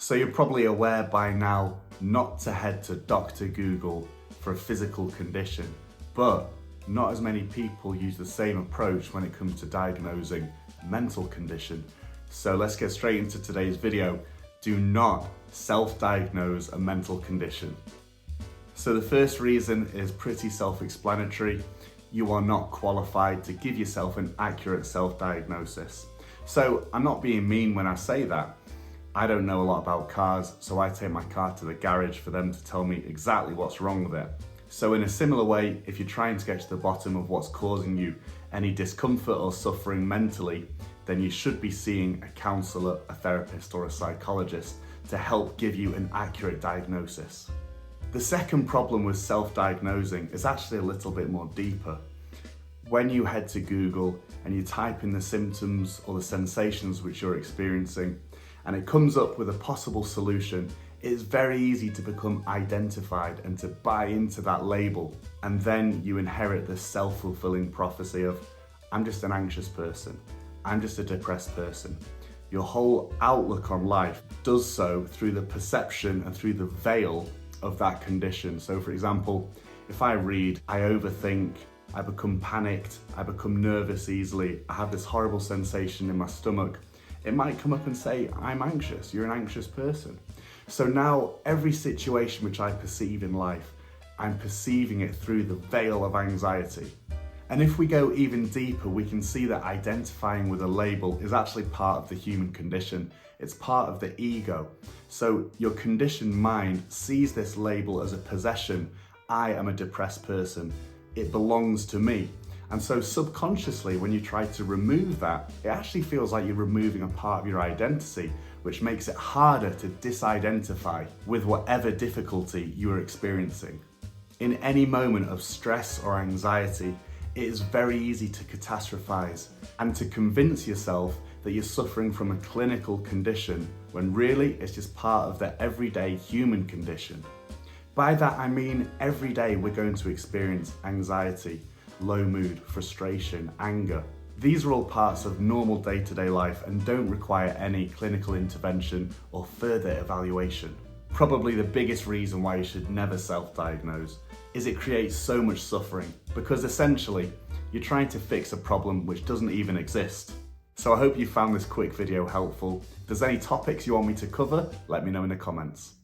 So you're probably aware by now not to head to Dr. Google for a physical condition, but not as many people use the same approach when it comes to diagnosing a mental condition. So let's get straight into today's video. Do not self-diagnose a mental condition. So the first reason is pretty self-explanatory. You are not qualified to give yourself an accurate self-diagnosis. So I'm not being mean when I say that. I don't know a lot about cars, so I take my car to the garage for them to tell me exactly what's wrong with it. So in a similar way, if you're trying to get to the bottom of what's causing you any discomfort or suffering mentally, then you should be seeing a counsellor, a therapist, or a psychologist to help give you an accurate diagnosis. The second problem with self-diagnosing is actually a little bit more deeper. When you head to Google and you type in the symptoms or the sensations which you're experiencing, and it comes up with a possible solution, it's very easy to become identified and to buy into that label. And then you inherit this self-fulfilling prophecy of, I'm just an anxious person, I'm just a depressed person. Your whole outlook on life does so through the perception and through the veil of that condition. So for example, if I read, I overthink, I become panicked, I become nervous easily, I have this horrible sensation in my stomach, it might come up and say, I'm anxious, you're an anxious person. So now every situation which I perceive in life, I'm perceiving it through the veil of anxiety. And if we go even deeper, we can see that identifying with a label is actually part of the human condition. It's part of the ego. So your conditioned mind sees this label as a possession. I am a depressed person. It belongs to me. And so subconsciously, when you try to remove that, it actually feels like you're removing a part of your identity, which makes it harder to disidentify with whatever difficulty you are experiencing. In any moment of stress or anxiety, it is very easy to catastrophize and to convince yourself that you're suffering from a clinical condition, when really it's just part of the everyday human condition. By that I mean every day we're going to experience anxiety, low mood, frustration, anger. These are all parts of normal day-to-day life and don't require any clinical intervention or further evaluation. Probably the biggest reason why you should never self-diagnose is it creates so much suffering, because essentially you're trying to fix a problem which doesn't even exist. So I hope you found this quick video helpful. If there's any topics you want me to cover, let me know in the comments.